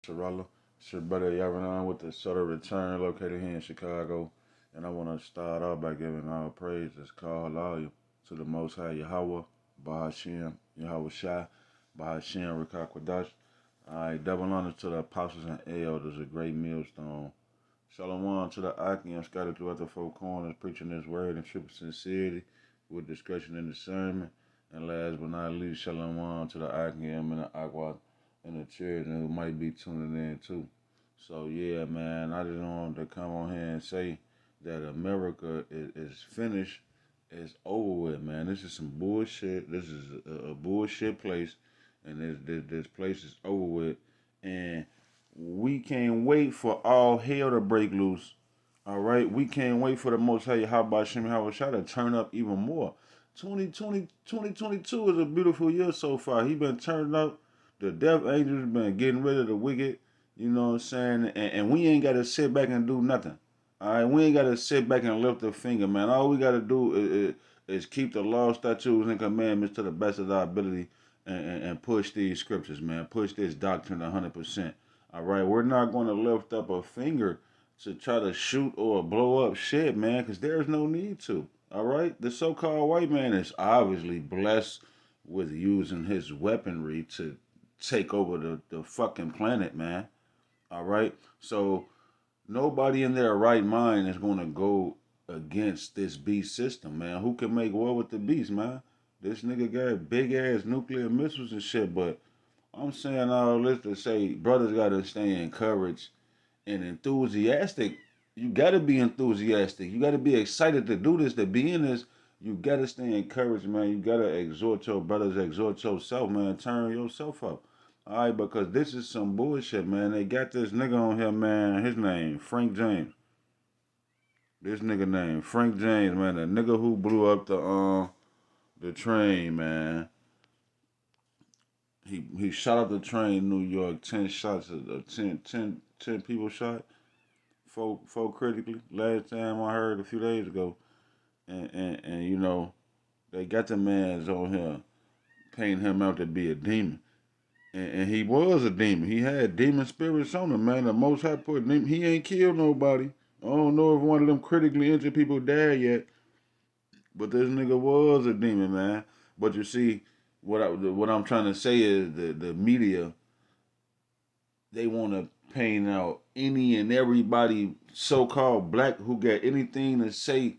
Sharala. It's your brother Yavanan with the Sutter Return located here in Chicago. And I want to start off by giving all praises, call all to the Most High YAHAWAH, Bahashem, Yahweh Shai, Bahashem, Rikakwadash. Alright, double honor to the apostles and elders, a great millstone. Shalom to the Akim scattered throughout the four corners, preaching this word in true sincerity, with discretion and discernment. And last but not least, shalom to the Akim and the Aqua and the children who might be tuning in too. So yeah, man, I just wanted to come on here and say that America is finished. It's over with, man. This is some bullshit. This is a bullshit place, and this place is over with. And we can't wait for all hell to break loose. All right, we can't wait for the Most High Yahweh Shem Shai to turn up even more. 2022 is a beautiful year so far. He been turned up. The death angels been getting rid of the wicked. You know what I'm saying? And we ain't got to sit back and do nothing. All right, we ain't got to sit back and lift a finger, man. All we got to do is keep the law, statutes, and commandments to the best of our ability and push these scriptures, man. Push this doctrine 100%. All right, we're not going to lift up a finger to try to shoot or blow up shit, man, because there's no need to. All right, the so-called white man is obviously blessed with using his weaponry to take over the fucking planet, man. All right, so nobody in their right mind is going to go against this beast system, man. Who can make war with the beast, man? This nigga got big ass nuclear missiles and shit, but I'm saying all this to say brothers gotta stay encouraged and enthusiastic. You gotta be enthusiastic. You gotta be excited to do this, to be in this. You gotta stay encouraged, man. You gotta exhort your brothers, exhort yourself, man. Turn yourself up. Alright, because this is some bullshit, man. They got this nigga on here, man. His name, Frank James. This nigga named Frank James, man. The nigga who blew up the train, man. He shot up the train in New York, 10 shots, 10 people shot, four critically. Last time I heard a few days ago. And you know, they got the man's on here painting him out to be a demon. And he was a demon. He had demon spirits on him, man. The Most High put him, he ain't killed nobody. I don't know if one of them critically injured people died yet, but this nigga was a demon, man. But you see, what I'm trying to say is the media, they want to paint out any and everybody so-called black who got anything to say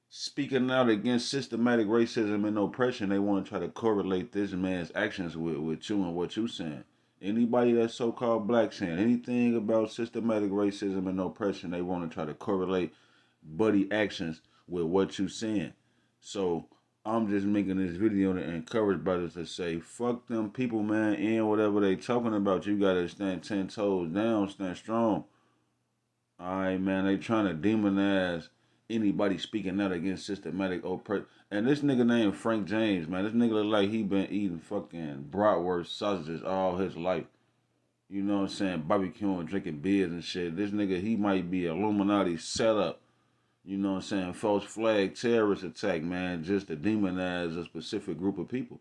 speaking out against systematic racism and oppression. They want to try to correlate this man's actions with you and what you saying. Anybody that's so-called black saying anything about systematic racism and oppression, they want to try to correlate buddy actions with what you saying. So I'm just making this video to encourage brothers to say, fuck them people, man, and whatever they talking about. You gotta stand 10 toes down, stand strong. Alright, man, they trying to demonize anybody speaking out against systematic oppression. And this nigga named Frank James, man, this nigga look like he been eating fucking bratwurst sausages all his life. You know what I'm saying? Barbecuing, drinking beers and shit. This nigga, he might be Illuminati setup. You know what I'm saying? False flag terrorist attack, man, just to demonize a specific group of people.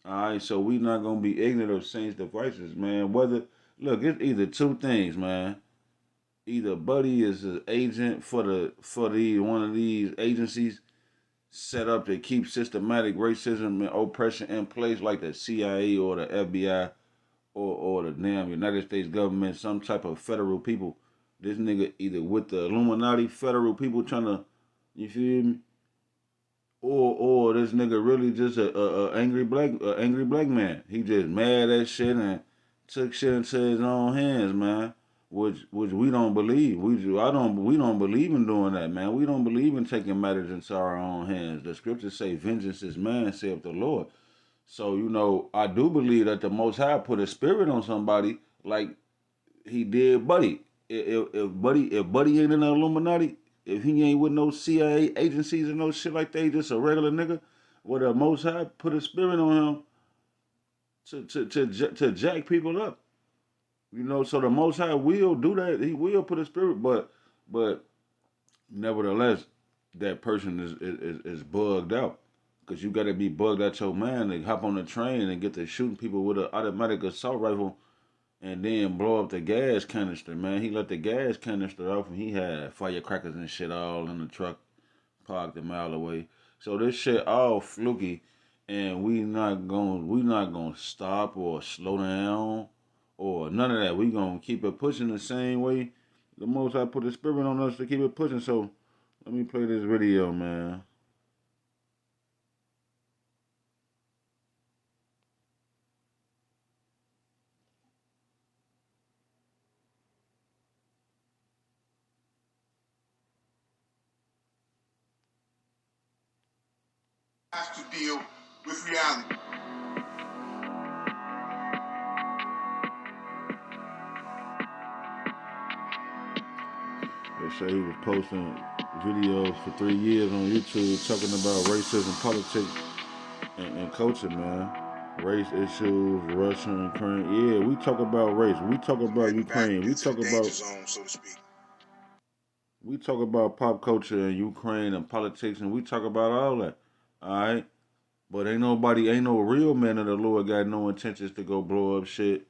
Alright, so we not gonna be ignorant of saints' devices, man. Look, it's either two things, man. Either Buddy is an agent for the one of these agencies set up to keep systematic racism and oppression in place, like the CIA or the FBI or the damn United States government, some type of federal people. This nigga either with the Illuminati federal people trying to, you feel me? Or this nigga really just a angry black man. He just mad at shit and took shit into his own hands, man. Which we don't believe. We don't believe in doing that, man. We don't believe in taking matters into our own hands. The scriptures say, "Vengeance is mine," saith the Lord. So you know, I do believe that the Most High put a spirit on somebody like he did Buddy. If Buddy ain't in the Illuminati, if he ain't with no CIA agencies and no shit like that, he just a regular nigga. Well, the Most High put a spirit on him to jack people up. You know, so the Most High will do that. He will put a spirit, but nevertheless, that person is bugged out. Because you got to be bugged out your mind to hop on the train and get to shooting people with an automatic assault rifle and then blow up the gas canister, man. He let the gas canister off, and he had firecrackers and shit all in the truck, parked a mile away. So this shit all fluky, and we not gonna stop or slow down or none of that. We gonna keep it pushing the same way. The most I put the spirit on us to keep it pushing. So let me play this video, man. Has to deal with reality. They say he was posting videos for 3 years on YouTube talking about racism, politics, and culture, man. Race issues, Russia, Ukraine. Yeah, we talk about race. We talk about Heading back Ukraine. into the danger zone, so to speak. We talk about pop culture and Ukraine and politics, and we talk about all that. All right, but ain't no real man of the Lord got no intentions to go blow up shit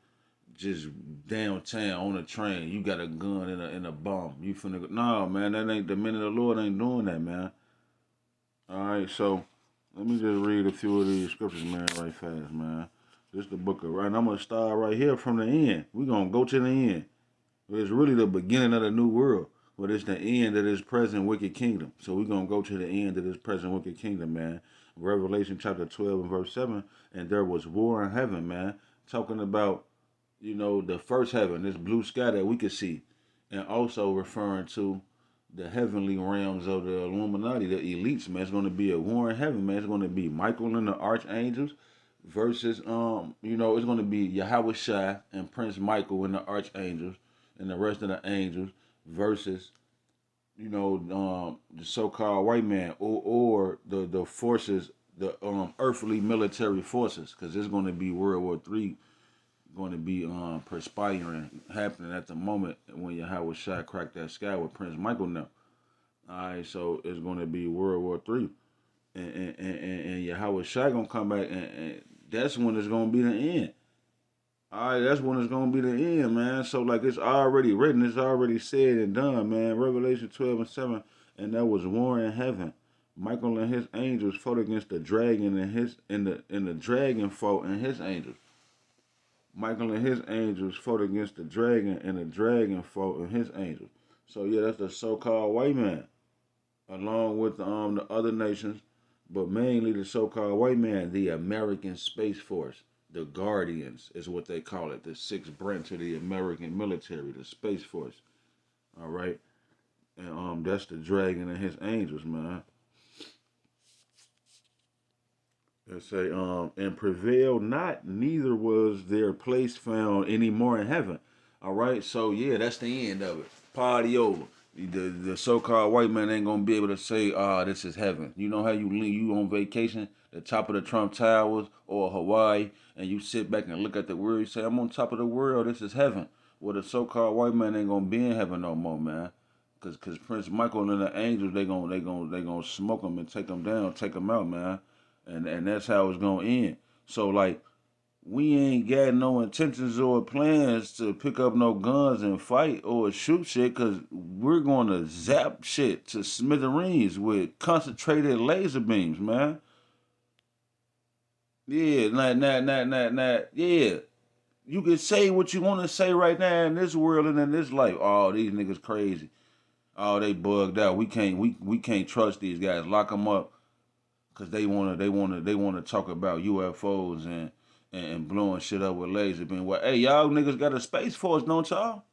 just downtown on a train. You got a gun and a bomb. You finna go? No, man, that ain't the men of the Lord ain't doing that, man. All right, so let me just read a few of these scriptures, man, right fast, man. This is the book of right. And I'm gonna start right here from the end. We gonna go to the end. It's really the beginning of the new world, but it's the end of this present wicked kingdom. So we're gonna go to the end of this present wicked kingdom, man. Revelation chapter 12 and verse 7. And there was war in heaven, man. Talking about, the first heaven, this blue sky that we could see. And also referring to the heavenly realms of the Illuminati, the elites, man. It's gonna be a war in heaven, man. It's gonna be Michael and the archangels versus it's gonna be YAHAWAH and Prince Michael and the archangels and the rest of the angels versus the so-called white man or the forces, the earthly military forces, because there's going to be World War III going to be perspiring happening at the moment when Yahweh Shai cracked that sky with Prince Michael now. All right, so it's going to be World War III, and Yahweh Shai gonna come back, and that's when it's gonna be the end. All right, that's when it's gonna be the end, man. So like it's already written, it's already said and done, man. Revelation 12 and 7, and that was war in heaven. Michael and his angels fought against the dragon and the dragon fought and his angels. Michael and his angels fought against the dragon and the dragon fought and his angels. So yeah, that's the so-called white man, along with the other nations, but mainly the so-called white man, the American Space Force. The Guardians is what they call it, the sixth branch of the American military, the Space Force. All right, and that's the dragon and his angels, man. They say and prevailed not, neither was their place found any more in heaven. All right, so yeah, that's the end of it. Party over. The so-called white man ain't gonna be able to say, this is heaven. You know how you on vacation, the top of the Trump Towers or Hawaii, and you sit back and look at the world. You say, I'm on top of the world. This is heaven. Well, the so-called white man ain't gonna be in heaven no more, man. Cause Prince Michael and the angels, they gonna smoke him and take him down, take him out, man. And that's how it's gonna end. So like we ain't got no intentions or plans to pick up no guns and fight or shoot shit, because we're going to zap shit to smithereens with concentrated laser beams, man. Yeah, yeah. You can say what you want to say right now in this world and in this life. Oh, these niggas crazy. Oh, they bugged out. We can't trust these guys. Lock them up because they wanna talk about UFOs and blowing shit up with laser beam. Well, hey, y'all niggas got a space force, don't y'all?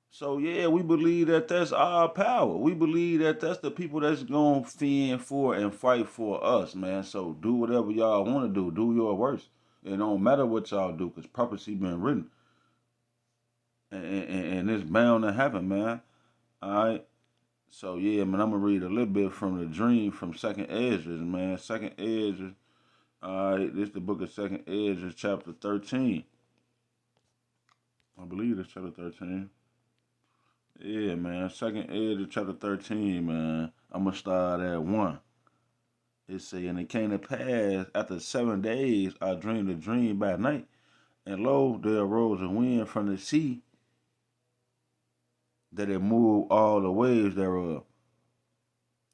So yeah, we believe that that's our power. We believe that that's the people that's gonna fend for and fight for us, man. So do whatever y'all want to do. Do your worst. It don't matter what y'all do, cause prophecy been written, and it's bound to happen, man. All right. So yeah, man, I'm gonna read a little bit from the dream from Second Esdras, man. Second Esdras. All right, this is the book of Second Esdras, chapter 13. I believe it's chapter 13. Yeah, man. Second Esdras, chapter 13, man. I'm gonna start at 1. It say, and it came to pass after 7 days, I dreamed a dream by night, And lo, there arose a wind from the sea that it moved all the waves thereof.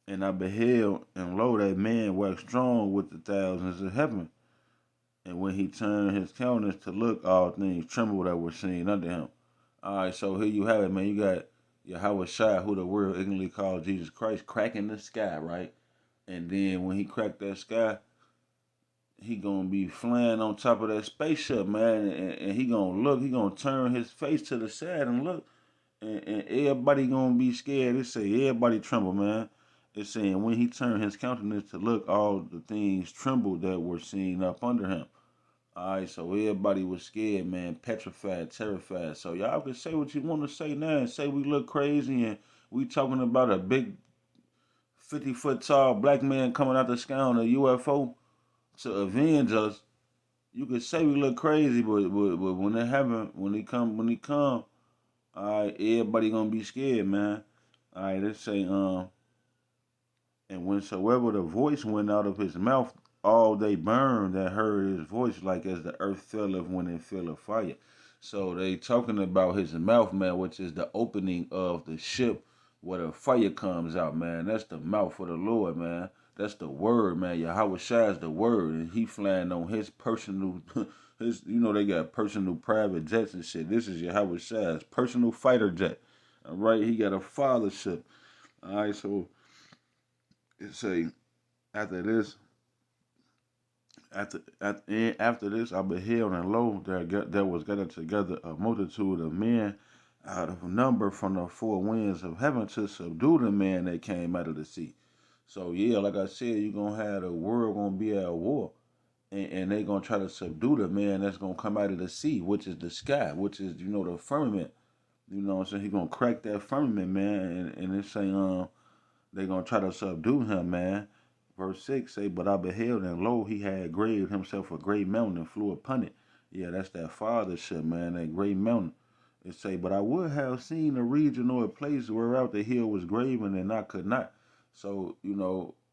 And I beheld, and lo, that man waxed strong with the thousands of heaven. And when he turned his countenance to look, all things trembled that were seen under him. All right, so here you have it, man. You got YAHAWAH, who the world ignorantly called Jesus Christ, cracking the sky, right? And then when he cracked that sky, he gonna be flying on top of that spaceship, man, and he gonna look, he gonna turn his face to the side and look, and everybody gonna be scared. It say everybody tremble, man. It's saying when he turned his countenance to look, all the things trembled that were seen up under him. All right, so everybody was scared, man, petrified, terrified. So y'all can say what you want to say now and say we look crazy and we talking about a big 50-foot tall black man coming out the sky on a UFO to avenge us. You could say we look crazy, but when it happen, when he come, all right, everybody gonna be scared, man. All right, let's say and whensoever the voice went out of his mouth, all they burned that heard his voice, like as the earth filleth when it filleth fire. So they talking about his mouth, man, which is the opening of the ship where the fire comes out, man. That's the mouth of the Lord, man. That's the word, man. Yahweh Shai is the word, and he flying on his personal, his, they got personal private jets and shit. This is Yahweh Shai's personal fighter jet. All right, he got a fathership. All right, so it say after this, after this, I beheld, and lo, there was gathered together a multitude of men out of number from the four winds of heaven to subdue the man that came out of the sea. So yeah, like I said, you're gonna have the world gonna be at war. And they gonna try to subdue the man that's gonna come out of the sea, which is the sky, which is, the firmament. You know what I'm saying? He gonna crack that firmament, man, and it's saying they gonna try to subdue him, man. Verse 6 say, but I beheld, and lo, he had graved himself a great mountain and flew upon it. Yeah, that's that fathership, man, that great mountain. It say, but I would have seen a region or a place whereout the hill was graven, and I could not. So,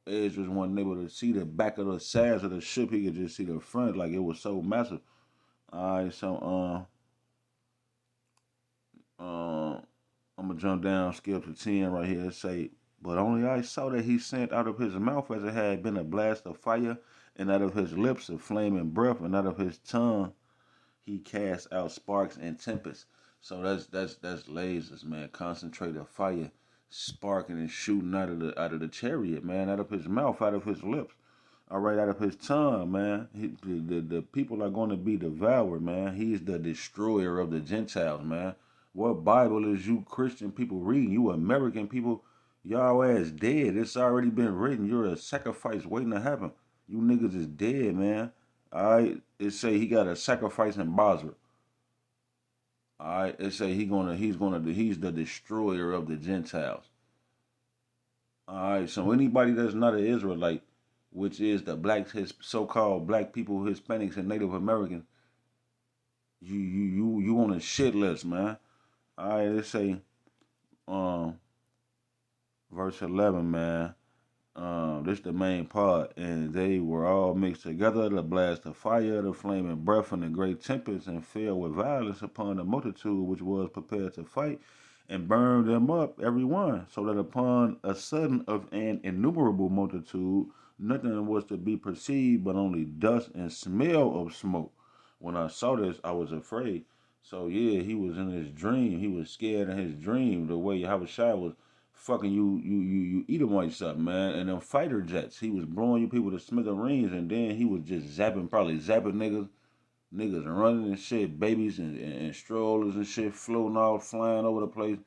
Ezra wasn't able to see the back of the sides of the ship. He could just see the front, like it was so massive. All right, so I'm gonna jump down, skip to 10 right here. It say, but only I saw that he sent out of his mouth as it had been a blast of fire, and out of his lips a flaming breath, and out of his tongue he cast out sparks and tempests. So that's lasers, man. Concentrated fire, sparking and shooting out of the chariot, man. Out of his mouth, out of his lips. All right, out of his tongue, man. The people are going to be devoured, man. He's the destroyer of the Gentiles, man. What Bible is you Christian people reading? You American people, y'all ass dead. It's already been written. You're a sacrifice waiting to happen. You niggas is dead, man. All right, it say he got a sacrifice in Basra. All right, it say he's the destroyer of the Gentiles. All right, so anybody that's not an Israelite, which is the blacks, his so-called black people, Hispanics, and Native Americans, you on a shit list, man. All right, it say um verse 11, man. This the main part, and they were all mixed together, the blast of fire, the flaming breath, and the great tempest, and fell with violence upon the multitude which was prepared to fight, and burned them up every one, so that upon a sudden of an innumerable multitude, nothing was to be perceived but only dust and smell of smoke. When I saw this, I was afraid. So yeah, he was in his dream. He was scared in his dream. The way Yahushua was fucking you Edomites up, man. And them fighter jets, he was blowing you people to smithereens, and then he was just probably zapping niggas running and shit, babies and strollers and shit floating all flying over the place.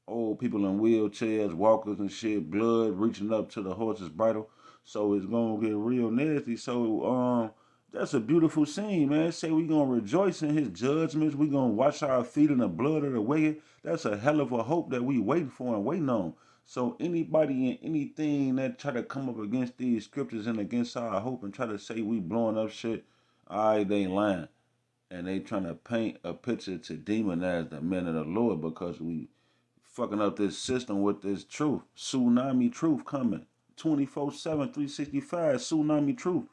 Old people in wheelchairs, walkers and shit, blood reaching up to the horse's bridle. So it's gonna get real nasty. So that's a beautiful scene, man. Say we gonna rejoice in his judgments. We gonna wash our feet in the blood of the wicked. That's a hell of a hope that we waiting for and waiting on. So anybody and anything that try to come up against these scriptures and against our hope and try to say we blowing up shit, they ain't lying. And they trying to paint a picture to demonize the men of the Lord because we fucking up this system with this truth. Tsunami truth coming. 24/7, 365, tsunami truth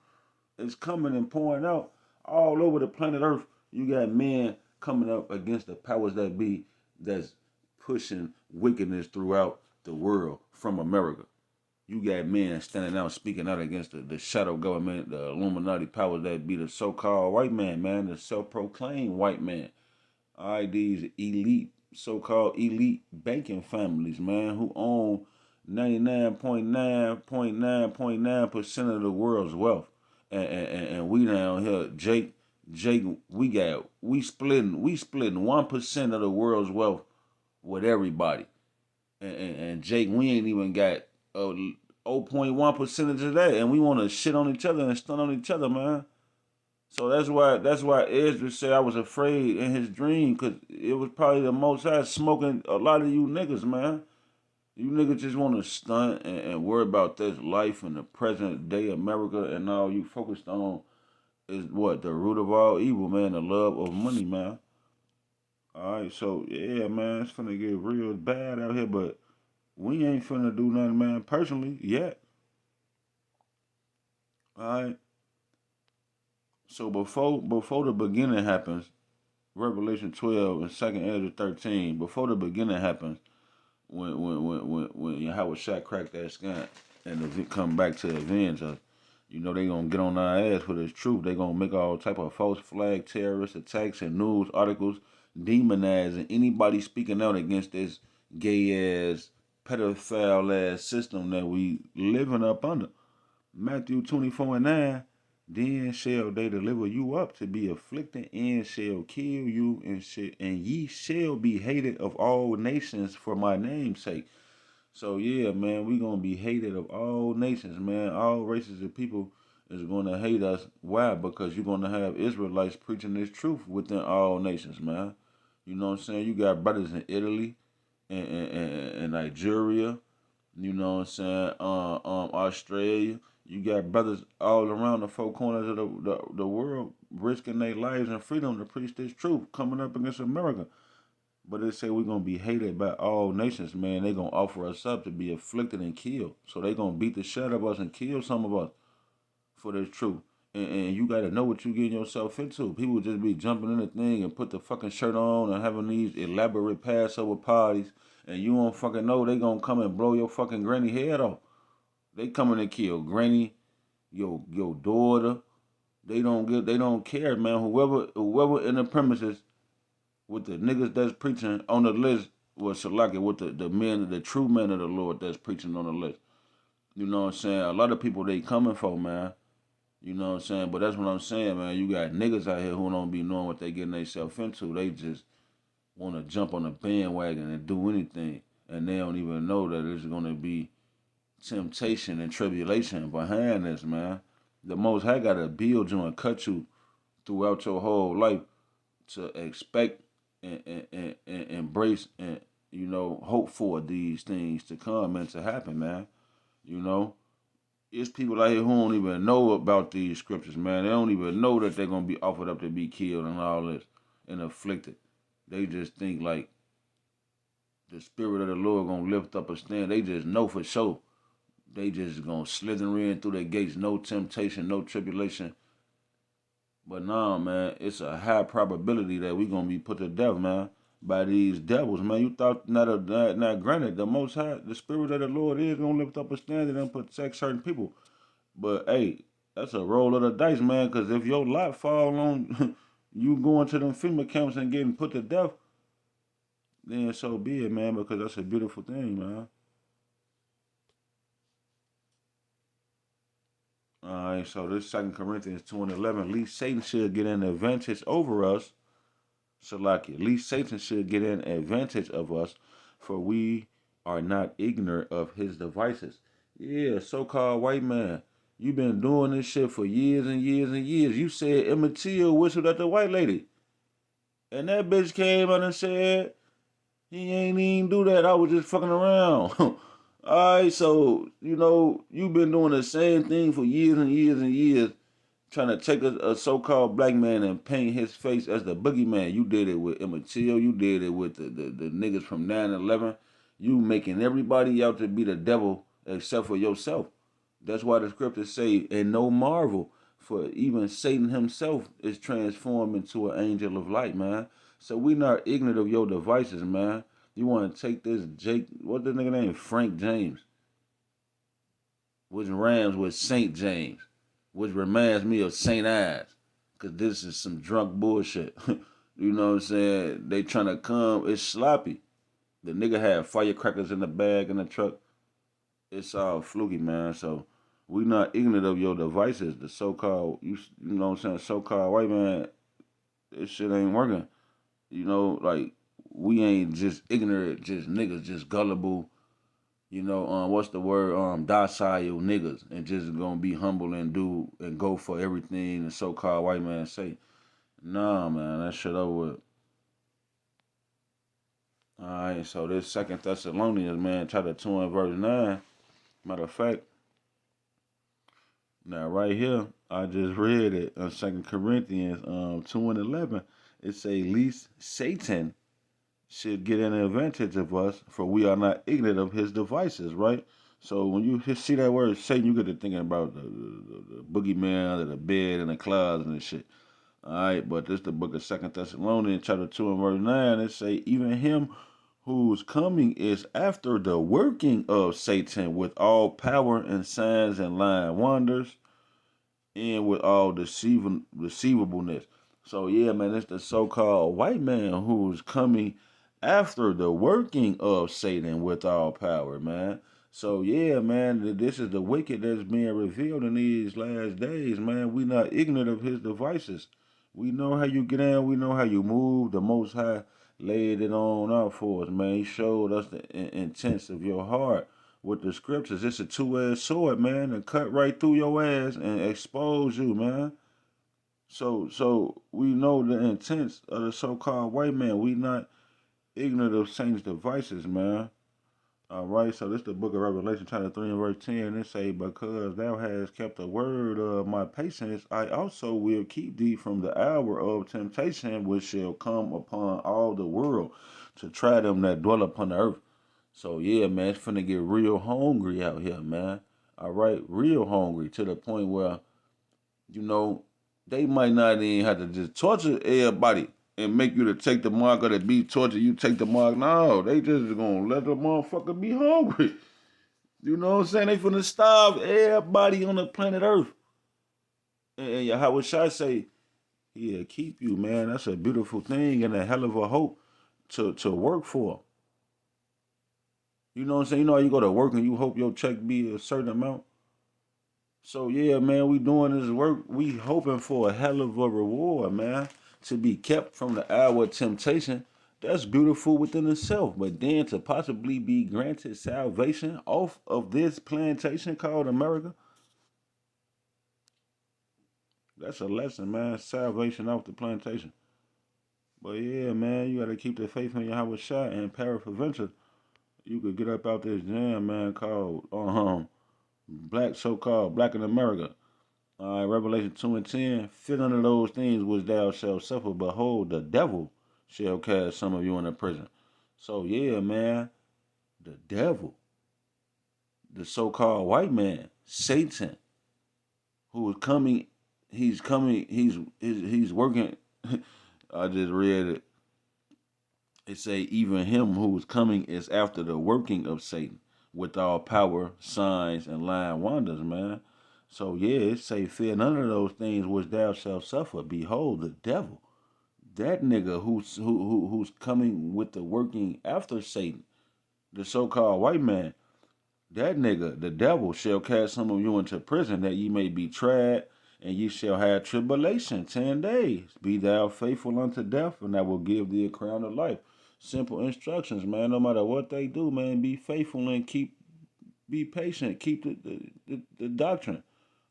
is coming and pouring out. all over the planet Earth, you got men coming up against the powers that be that's pushing wickedness throughout the world from America. You got men standing out speaking out against the shadow government, the Illuminati powers that be the so-called white man, the self-proclaimed white man. All right, these elite, so-called elite banking families, man, who own 99.9.9.9% of the world's wealth. And we down here, Jake, we splitting 1% of the world's wealth with everybody. And Jake, we ain't even got 0.1 percentage of that, and we want to shit on each other and stun on each other, man. So that's why Ezra said I was afraid in his dream, cause it was probably the most high smoking a lot of you niggas, man. You niggas just want to stunt and worry about this life in the present day America, and all you focused on is what the root of all evil, man, the love of money, man. All right, so yeah, man, it's finna get real bad out here, but we ain't finna do nothing, man, personally, yet. All right. So before the beginning happens, Revelation 12 and Second Ezra 13, before the beginning happens, when YAHAWAH cracked that sky and come back to avenge us, you know they gonna get on our ass for this truth. They gonna make all type of false flag terrorist attacks and news articles demonizing anybody speaking out against this gay ass pedophile ass system that we living up under. Matthew 24:9, then shall they deliver you up to be afflicted, and shall kill you, and ye shall be hated of all nations for my name's sake. So yeah, man, we gonna be hated of all nations, man. All races of people is gonna hate us. Why? Because you're gonna have Israelites preaching this truth within all nations, man. You know what I'm saying? You got brothers in Italy and Nigeria, you know what I'm saying? Australia. You got brothers all around the four corners of the world risking their lives and freedom to preach this truth, coming up against America. But they say we're gonna be hated by all nations, man. They gonna offer us up to be afflicted and killed. So they gonna beat the shit out of us and kill some of us for this truth. And you gotta know what you getting yourself into. People just be jumping in the thing and put the fucking shirt on and having these elaborate Passover parties, and you don't fucking know they gonna come and blow your fucking granny head off. They coming to kill granny, your daughter. They don't care, man. Whoever in the premises with the niggas that's preaching on the list was selected with the true men of the Lord that's preaching on the list. You know what I'm saying? A lot of people they coming for, man. You know what I'm saying? But that's what I'm saying, man. You got niggas out here who don't be knowing what they getting themselves into. They just want to jump on the bandwagon and do anything. And they don't even know that there's going to be temptation and tribulation behind this, man. The Most High got to build you and cut you throughout your whole life to expect and embrace and, hope for these things to come and to happen, man. You know? It's people out here who don't even know about these scriptures, man. They don't even know that they're gonna be offered up to be killed and all this and afflicted. They just think like the spirit of the Lord gonna lift up a stand. They just know for sure. They just gonna slither in through their gates, no temptation, no tribulation. But nah, man, it's a high probability that we gonna be put to death, man, by these devils, man. You thought not granted, the Most High, the spirit of the Lord is gonna lift up a standard and protect certain people. But hey, that's a roll of the dice, man. Because if your lot fall on you going to them FEMA camps and getting put to death, then so be it, man. Because that's a beautiful thing, man. All right, so this Second Corinthians 2:11, at least Satan should get an advantage over us. Salaki, at least Satan should get an advantage of us, for we are not ignorant of his devices. Yeah, so-called white man. You been doing this shit for years and years and years. You said Emmett Till whistled at the white lady. And that bitch came out and said, he ain't even do that. I was just fucking around. Alright, so, you've been doing the same thing for years and years and years, trying to take a so-called black man and paint his face as the boogeyman. You did it with Emmett Till. You did it with the niggas from 9/11. You making everybody out to be the devil except for yourself. That's why the scriptures say, and no marvel, For even Satan himself is transformed into an angel of light, man. So we not ignorant of your devices, man. You want to take this Jake, what the nigga name? Frank James, which rhymes with Saint James, which reminds me of Saint Ives, cause this is some drunk bullshit. You know what I'm saying? They trying to come. It's sloppy. The nigga had firecrackers in the bag in the truck. It's all fluky, man. So we not ignorant of your devices. The so-called, you know what I'm saying, so-called white man, this shit ain't working. You know, like we ain't just ignorant, just niggas, just gullible. You know, what's the word? Docile niggas, and just gonna be humble and do and go for everything the so-called white man say. Nah, man, that shit over with. All right, so this Second Thessalonians, man, chapter 2 and verse 9. Matter of fact, now right here, I just read it on Second Corinthians 2 and 11. It say, least Satan should get an advantage of us, for we are not ignorant of his devices, right? So when you see that word Satan, you get to thinking about the boogeyman under the bed and the clouds and shit. All right, but this the book of Second Thessalonians, chapter 2 and verse 9. It say, even him whose coming is after the working of Satan with all power and signs and lying wonders and with all deceivableness. So yeah, man, it's the so-called white man who's coming after the working of Satan with all power, man. So yeah, man, this is the wicked that's being revealed in these last days, man. We not ignorant of his devices. We know how you get in, we know how you move. The Most High laid it on out for us, man. He showed us the intents of your heart with the scriptures. It's a two-edged sword, man, and cut right through your ass and expose you, man. So we know the intents of the so-called white man. We not ignorant of Satan's devices, man. All right, so this is the book of Revelation, chapter 3 and verse 10. It say, because thou hast kept the word of my patience, I also will keep thee from the hour of temptation, which shall come upon all the world to try them that dwell upon the earth. So yeah, man, it's finna get real hungry out here, man. All right, real hungry to the point where, you know, they might not even have to just torture everybody and make you to take the mark or to be tortured. You take the mark. No, they just gonna let the motherfucker be hungry. You know what I'm saying? They finna starve everybody on the planet Earth. And Yahawah say, he'll keep you, man. That's a beautiful thing and a hell of a hope to work for. You know what I'm saying? You know how you go to work and you hope your check be a certain amount? So yeah, man, we doing this work. We hoping for a hell of a reward, man. To be kept from the hour of temptation, that's beautiful within itself. But then to possibly be granted salvation off of this plantation called America, that's a lesson, man. Salvation off the plantation. But yeah, man, you gotta keep the faith in Yahweh Shai and paraprevention. You could get up out this jam, man, called black, so-called black in America. Revelation 2 and 10, fit unto those things which thou shalt suffer. Behold, the devil shall cast some of you into prison. So yeah, man, the devil, the so-called white man, Satan, who is coming, he's working. I just read it. It say even him who is coming is after the working of Satan with all power, signs, and lying wonders, man. So yeah, it say fear none of those things which thou shalt suffer. Behold, the devil, that nigga who's coming with the working after Satan, the so-called white man, that nigga, the devil, shall cast some of you into prison that ye may be tried, and ye shall have tribulation 10 days. Be thou faithful unto death, and I will give thee a crown of life. Simple instructions, man. No matter what they do, man, be faithful and be patient. Keep the doctrine.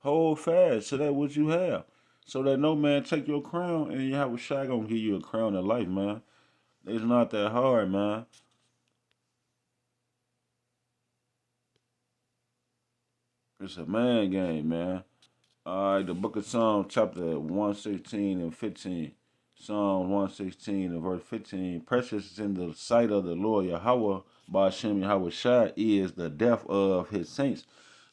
Hold fast so that what you have. So that no man take your crown and you have a shot gonna give you a crown of life, man. It's not that hard, man. It's a man game, man. All right, the book of Psalms, chapter 116 and 15. Psalm 116 and verse 15. Precious is in the sight of the Lord Yahweh, Ba'ashem Yahweh Shai, is the death of his saints.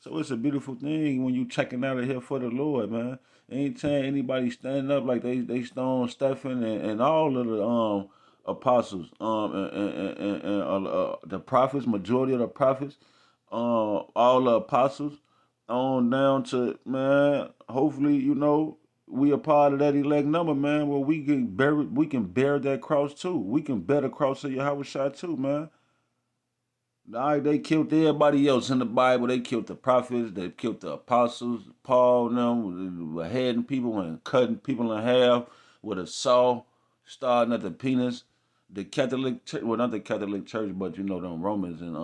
So it's a beautiful thing when you checking out of here for the Lord, man. Anytime anybody stand up like they stoned Stephen and all of the apostles and the prophets, majority of the prophets, all the apostles, on down to man. Hopefully, we a part of that elect number, man. Where we can bear that cross too. We can bear the cross of YAHAWAH too, man. All right, they killed everybody else in the Bible. They killed the prophets. They killed the apostles. Paul and them were heading people and cutting people in half with a saw, starting at the penis. The Catholic Church, well, not the Catholic Church, but them Romans and